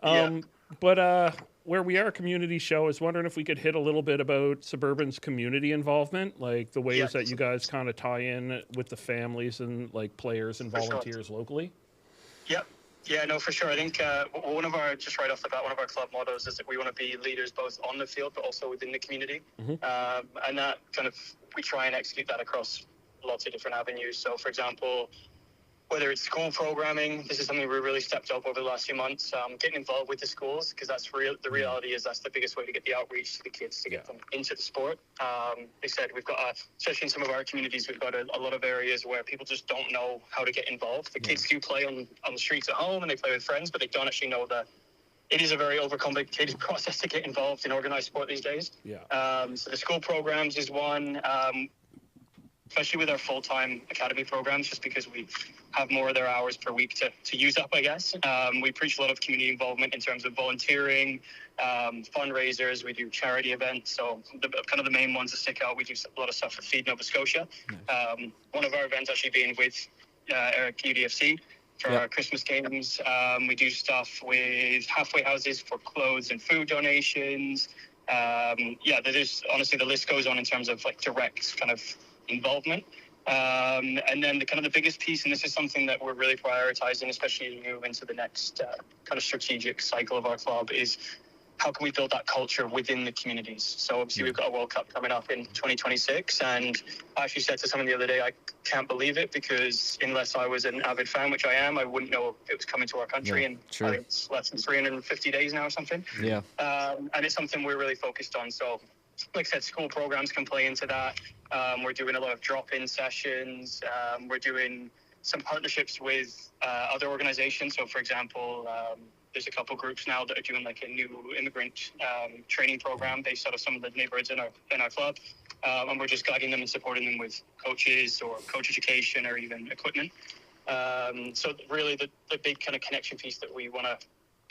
But where we are a community show, is wondering if we could hit a little bit about Suburban's community involvement, like the ways that you guys kind of tie in with the families and like players and volunteers locally. Yep. Yeah, no, for sure. I think one of our club mottos is that we want to be leaders both on the field but also within the community. And that kind of, we try and execute that across lots of different avenues. So, for example, whether it's school programming, this is something we really stepped up over the last few months, getting involved with the schools, because the reality is that's the biggest way to get the outreach to the kids, to get them into the sport. They said we've got, especially in some of our communities, we've got a lot of areas where people just don't know how to get involved. The kids do play on the streets at home and they play with friends, but they don't actually know that it is a very overcomplicated process to get involved in organized sport these days. So the school programs is one, especially with our full-time academy programs, just because we have more of their hours per week to use up, I guess. We preach a lot of community involvement in terms of volunteering, fundraisers. We do charity events. So the main ones that stick out, we do a lot of stuff with Feed Nova Scotia. One of our events actually being with Eric UDFC for our Christmas games. We do stuff with halfway houses for clothes and food donations. There's honestly, the list goes on in terms of like direct kind of involvement. And then the biggest piece, and this is something that we're really prioritizing, especially as we move into the next kind of strategic cycle of our club, is how can we build that culture within the communities? So obviously we've got a World Cup coming up in 2026, and I actually said to someone the other day, I can't believe it, because unless I was an avid fan, which I am, I wouldn't know it was coming to our country, and I think it's less than 350 days now or something. Yeah. And it's something we're really focused on. So like I said, school programs can play into that. We're doing a lot of drop-in sessions. We're doing some partnerships with other organizations. So for example, there's a couple groups now that are doing like a new immigrant training program based out of some of the neighborhoods in our club, and we're just guiding them and supporting them with coaches or coach education or even equipment. So really the big kind of connection piece that we want to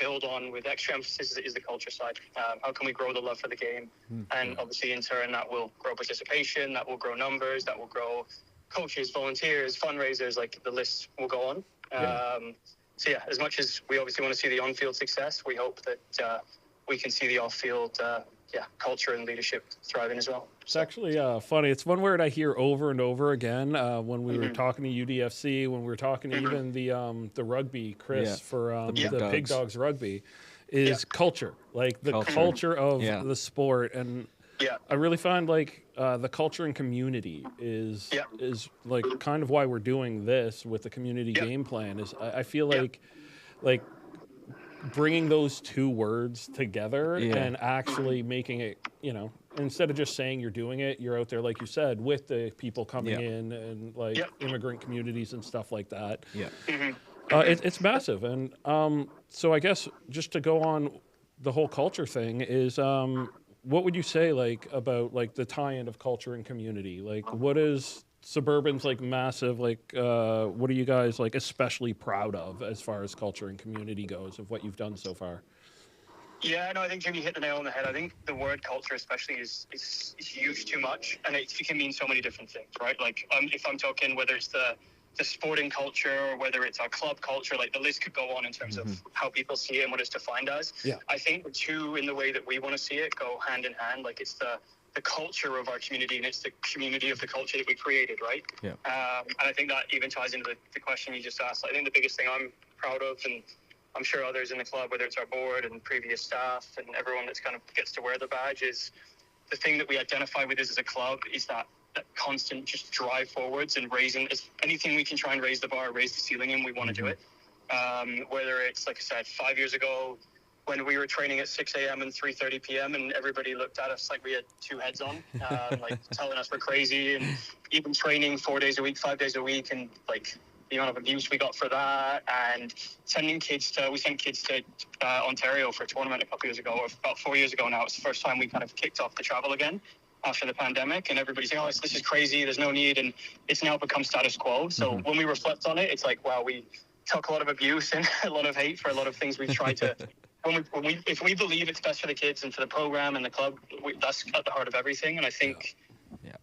build on with extra emphasis is the culture side. How can we grow the love for the game? And obviously in turn that will grow participation, that will grow numbers, that will grow coaches, volunteers, fundraisers, like the list will go on. So yeah, as much as we obviously want to see the on-field success, we hope that we can see the off-field culture and leadership thriving as well. It's actually funny. It's one word I hear over and over again when we were talking to UDFC, when we were talking to even the rugby, Chris, for the Pig Dogs rugby, is culture. Like the culture of the sport. And I really find like the culture and community is like kind of why we're doing this with the community game plan. Is I feel like bringing those two words together and actually making it, instead of just saying you're doing it, you're out there, like you said, with the people coming in and like immigrant communities and stuff like that. It's massive. And so I guess just to go on the whole culture thing is, what would you say like about like the tie-in of culture and community? Like what is Suburban's like massive, like what are you guys like especially proud of as far as culture and community goes of what you've done so far? Yeah, no, I think Jimmy hit the nail on the head. I think the word culture especially is used too much, and it can mean so many different things, right? Like if I'm talking whether it's the sporting culture or whether it's our club culture, like the list could go on in terms of how people see it and what it's defined as. I think the two, in the way that we want to see it, go hand in hand. Like it's the culture of our community, and it's the community of the culture that we created, right? And I think that even ties into the question you just asked. I think the biggest thing I'm proud of, and I'm sure others in the club, whether it's our board and previous staff and everyone that's kind of gets to wear the badge, is the thing that we identify with us as a club is that constant just drive forwards and raising anything we can try and raise the bar, raise the ceiling, and we want to do it. Whether it's, like I said, 5 years ago, when we were training at 6 a.m. and 3:30 p.m. and everybody looked at us like we had two heads on, like telling us we're crazy, and even training 4 days a week, 5 days a week, and like the amount of abuse we got for that, and we sent kids to Ontario for a tournament a couple years ago, or about 4 years ago now. It's the first time we kind of kicked off the travel again after the pandemic, and everybody's saying, this is crazy, there's no need, and it's now become status quo. So when we reflect on it, it's like, wow, we took a lot of abuse and a lot of hate for a lot of things we've tried to if we believe it's best for the kids and for the program and the club, that's at the heart of everything. And I think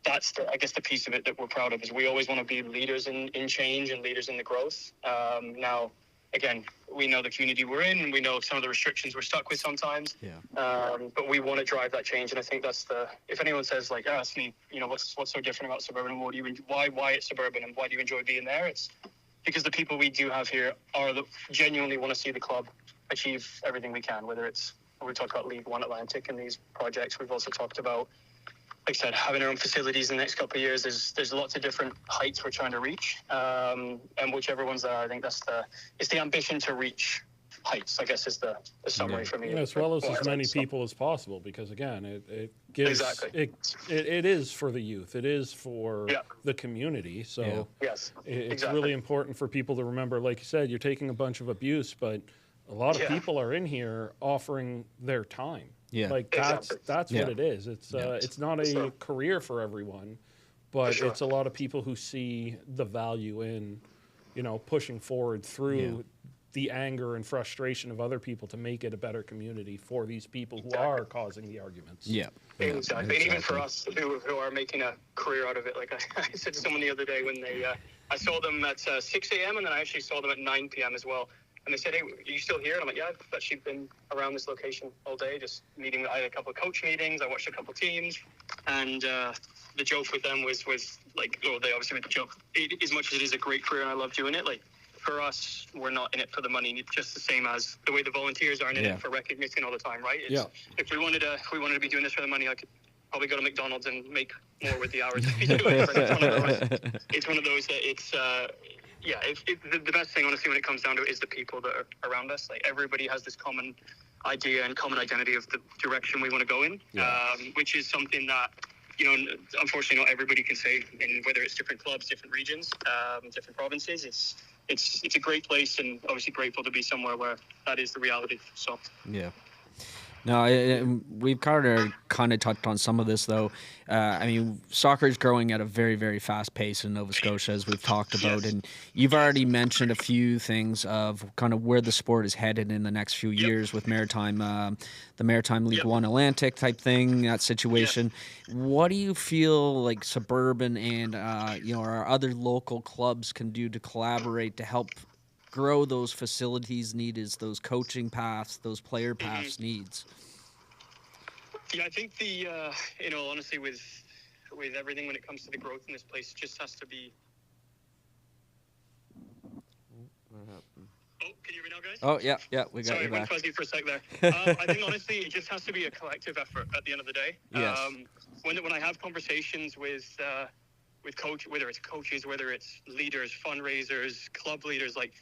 that's the piece of it that we're proud of, is we always want to be leaders in change and leaders in the growth. Now, again, we know the community we're in, and we know some of the restrictions we're stuck with sometimes. But we want to drive that change, and I think that's if anyone says like, ask me, what's so different about Suburban, and why it's Suburban, and why do you enjoy being there? It's because the people we do have here genuinely want to see the club achieve everything we can, whether it's, we talked about League One Atlantic and these projects. We've also talked about, like I said, having our own facilities in the next couple of years. There's lots of different heights we're trying to reach, and whichever one's there, I think it's the ambition to reach heights, I guess, is the summary for me. As well as many people as possible, because again, it gives it is for the youth, it is for the community. So it's really important for people to remember, like you said, you're taking a bunch of abuse, but a lot of people are in here offering their time. Like that's what it is. It's not a career for everyone, but it's a lot of people who see the value in, pushing forward through the anger and frustration of other people to make it a better community for these people who are causing the arguments. Exactly. And even for us who are making a career out of it, like I said to someone the other day when I saw them at 6 a.m. and then I actually saw them at 9 p.m. as well. And they said, hey, are you still here? And I'm like, yeah, I've actually been around this location all day, just meeting. I had a couple of coach meetings. I watched a couple of teams. And the joke with them was like, they obviously made the joke. As much as it is a great career and I love doing it, like, for us, we're not in it for the money, just the same as the way the volunteers aren't in it for recognition all the time, right? If we wanted to be doing this for the money, I could probably go to McDonald's and make more with the hours that we do it. But it's one of those that it's the best thing, honestly, when it comes down to it, is the people that are around us. Like, everybody has this common idea and common identity of the direction we want to go in, which is something that, unfortunately not everybody can say, and whether it's different clubs, different regions, different provinces, it's a great place, and obviously grateful to be somewhere where that is the reality. So No, we've kind of touched on some of this, though. I mean, soccer is growing at a very, very fast pace in Nova Scotia, as we've talked about. And you've already mentioned a few things of kind of where the sport is headed in the next few years with the Maritime League One Atlantic type thing, that situation. What do you feel like Suburban and our other local clubs can do to collaborate to help grow those facilities needed, those coaching paths, those player paths needs? Yeah, I think honestly, with everything when it comes to the growth in this place, it just has to be. Oh, can you hear me now, guys? Oh, yeah, we got Sorry, you went back. fuzzy for a sec there. I think honestly, it just has to be a collective effort at the end of the day. Yes. When I have conversations with whether it's coaches, whether it's leaders, fundraisers, club leaders, like,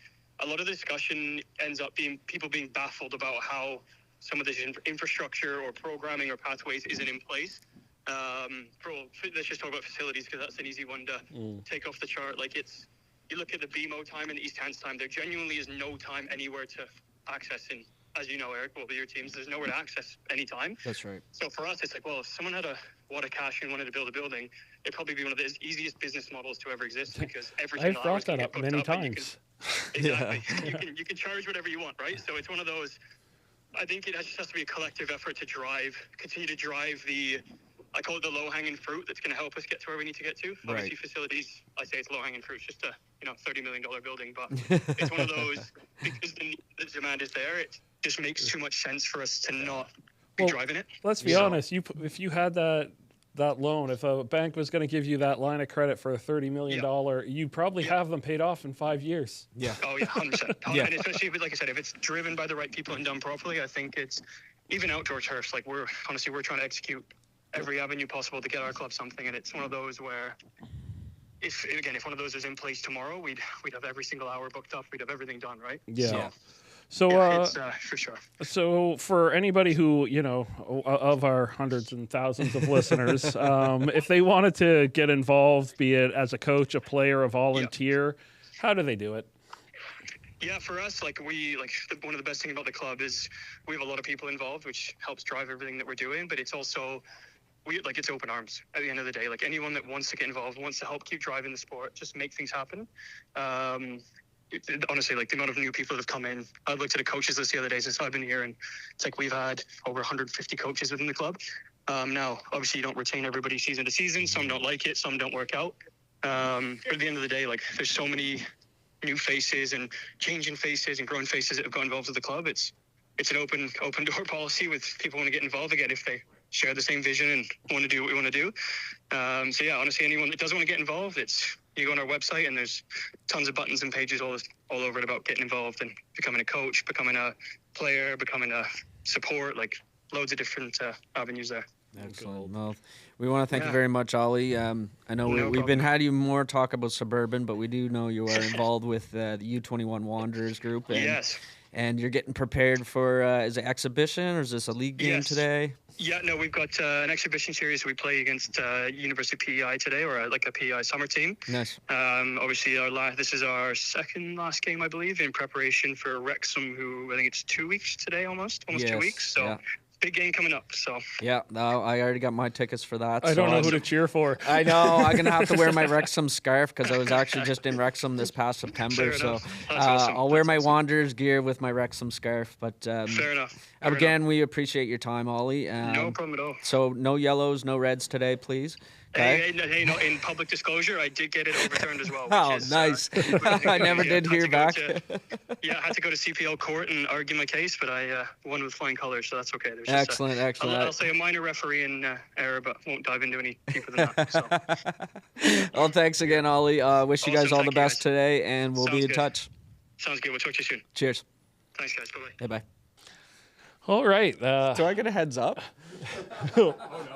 a lot of the discussion ends up being people being baffled about how some of this infrastructure or programming or pathways isn't in place. Let's just talk about facilities, because that's an easy one to take off the chart. Like, you look at the BMO time and the East Hands time, there genuinely is no time anywhere to access. And as you know, Eric, with your teams, there's nowhere to access any time. That's right. So for us, it's like, well, if someone had a lot of cash and wanted to build a building, it'd probably be one of the easiest business models to ever exist, because everything I've brought that up many times. Exactly. You can charge whatever you want, right? So it's one of those. I think it just has to be a collective effort to continue to drive I call it the low-hanging fruit that's going to help us get to where we need to get to. Right. Obviously, facilities, I say it's low-hanging fruit. It's just a $30 million building, but it's one of those, because the demand is there. It just makes too much sense for us to not be driving it. Let's be honest. If you had that loan, if a bank was going to give you that line of credit for $30 million, you'd probably have them paid off in 5 years. Yeah. Oh, yeah, 100%. And especially, like I said, if it's driven by the right people and done properly, I think it's even outdoor turfs. Like, we're trying to execute every avenue possible to get our club something, and it's one of those where if one of those is in place tomorrow, we'd have every single hour booked up. We'd have everything done, right? So it's for sure. So for anybody who, of our hundreds and thousands of listeners, if they wanted to get involved, be it as a coach, a player, a volunteer, how do they do it? Yeah, for us, one of the best things about the club is we have a lot of people involved, which helps drive everything that we're doing. But it's also, it's open arms at the end of the day. Like, anyone that wants to get involved, wants to help keep driving the sport, just make things happen. Honestly, like, the amount of new people that have come in, I looked at a coaches list the other day since I've been here, and it's like we've had over 150 coaches within the club. Now, obviously, you don't retain everybody season to season. Some don't like it, some don't work out. But at the end of the day, like, there's so many new faces and changing faces and growing faces that have got involved with the club. It's an open door policy with people want to get involved again if they share the same vision and want to do what we want to do. So yeah, honestly, anyone that does want to get involved, you go on our website and there's tons of buttons and pages all over it about getting involved and becoming a coach, becoming a player, becoming a support, like loads of different avenues there. Excellent. Well, we want to thank you very much, Ollie. I know we've been had you more talk about Suburban, but we do know you are involved with the U21 Wanderers group. And, yes. And you're getting prepared for, is it exhibition or is this a league game today? Yeah, no, we've got an exhibition series. We play against University PEI today, or a PEI summer team. Nice. Obviously, this is our second last game, I believe, in preparation for Wrexham, who I think it's 2 weeks today, almost 2 weeks. So big game coming up. So yeah, no, I already got my tickets for that. I don't know who to cheer for. I know I'm gonna have to wear my Wrexham scarf because I was actually just in Wrexham this past September. So awesome. I'll wear my Wanderers gear with my Wrexham scarf. But fair enough. Again, we appreciate your time, Ollie. No problem at all. So no yellows, no reds today, please. Okay. Hey, no, in public disclosure, I did get it overturned as well. Nice. I never did hear back. I had to go to CPL court and argue my case, but I won with flying colors, so that's okay. There's excellent. I'll say a minor referee in error, but won't dive into any deeper than that. So. Well, thanks again, Ollie. Wish you guys all the best today, and we'll be in touch. Sounds good. We'll talk to you soon. Cheers. Thanks, guys. Bye-bye. Hey, bye. All right. Do I get a heads up?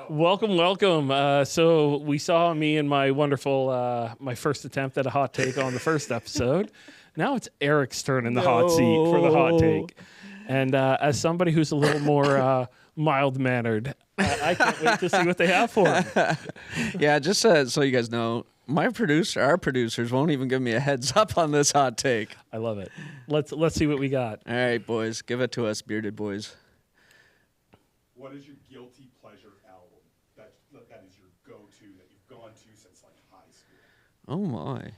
Welcome. So we saw me and my wonderful, my first attempt at a hot take on the first episode. Now it's Eric's turn in the hot seat for the hot take. And as somebody who's a little more mild-mannered, I can't wait to see what they have for him. Yeah, just so you guys know, our producers won't even give me a heads up on this hot take. I love it. Let's see what we got. All right, boys, give it to us, bearded boys. What is your guilty pleasure album that is your go-to that you've gone to since like high school? Oh my,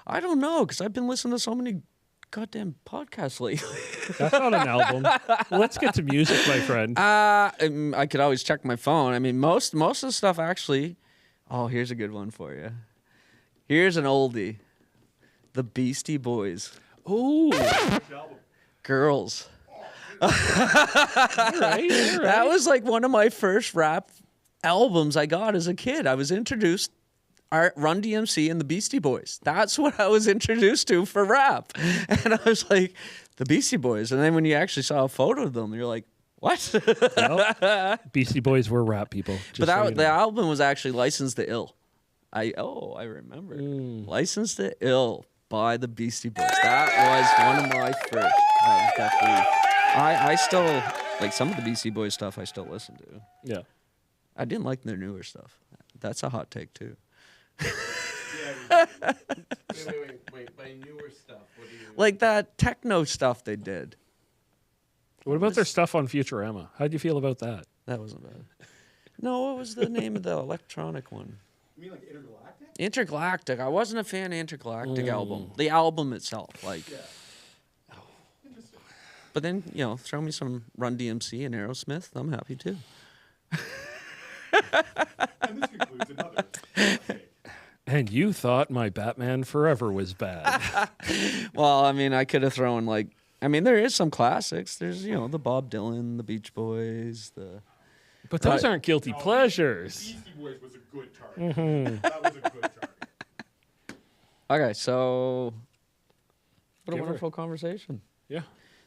I don't know because I've been listening to so many goddamn podcasts lately. That's not an album. Let's get to music, my friend. I could always check my phone. I mean, most of the stuff actually. Oh, here's a good one for you. Here's an oldie. The Beastie Boys. Ooh. Girls. All right. That was like one of my first rap albums I got as a kid. I was introduced Run DMC and the Beastie Boys. That's what I was introduced to for rap. And I was like, the Beastie Boys. And then when you actually saw a photo of them, you're like, what? Well, Beastie Boys were rap people. But the album was actually Licensed to Ill. I remember. Licensed to Ill by the Beastie Boys. That was one of my first. That was definitely. I still like some of the Beastie Boys stuff. I still listen to. Yeah. I didn't like their newer stuff. That's a hot take too. Wait. By newer stuff, what do you... Like that techno stuff they did. What about their stuff on Futurama? How'd you feel about that? That wasn't bad. No, what was the name of the electronic one? You mean like Intergalactic? Intergalactic. I wasn't a fan of Intergalactic album. The album itself, like. Yeah. Interesting. But then throw me some Run DMC and Aerosmith. I'm happy too. And this concludes another take. And you thought my Batman Forever was bad. Well, I mean, I could have thrown there is some classics. There's the Bob Dylan, the Beach Boys, the. But those aren't guilty pleasures. Beastie Boys was a good target. That was a good target. Okay, so what a Give her. wonderful conversation. Yeah.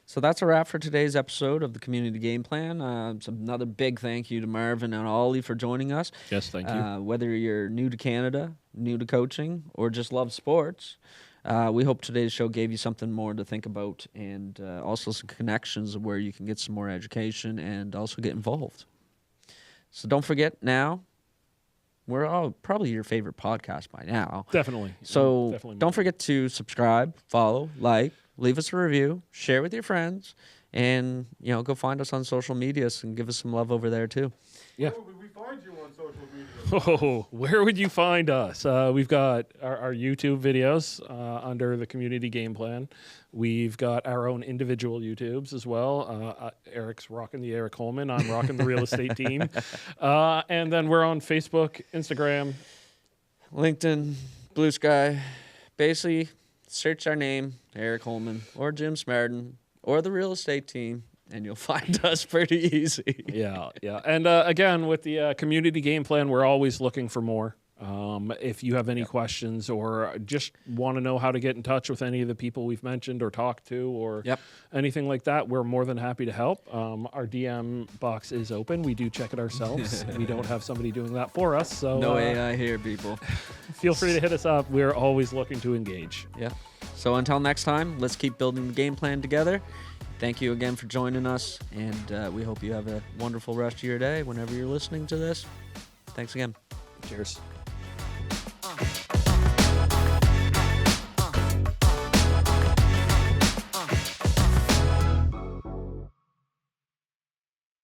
So that's a wrap for today's episode of the Community Game Plan. So another big thank you to Marvin and Ollie for joining us. Yes, thank you. Whether you're new to Canada, new to coaching, or just love sports, we hope today's show gave you something more to think about and also some connections where you can get some more education and also get involved. So don't forget now, we're all probably your favorite podcast by now. Definitely. So Definitely don't forget to subscribe, follow, like, leave us a review, share with your friends, and go find us on social medias and give us some love over there too. Yeah. Where would we find you on social media? Oh, where would you find us? We've got our YouTube videos under the Community Game Plan. We've got our own individual YouTubes as well. Eric's rocking the Eric Holman. I'm rocking the real estate team. And then we're on Facebook, Instagram, LinkedIn, Blue Sky. Basically, search our name, Eric Holman, or Jim Smarden, or the real estate team, and you'll find us pretty easy. Yeah. And again, with the Community Game Plan, we're always looking for more. If you have any questions or just want to know how to get in touch with any of the people we've mentioned or talked to or anything like that, we're more than happy to help. Our DM box is open. We do check it ourselves. We don't have somebody doing that for us. So No AI here, people. Feel free to hit us up. We're always looking to engage. Yeah. So until next time, let's keep building the game plan together. Thank you again for joining us, and we hope you have a wonderful rest of your day whenever you're listening to this. Thanks again. Cheers.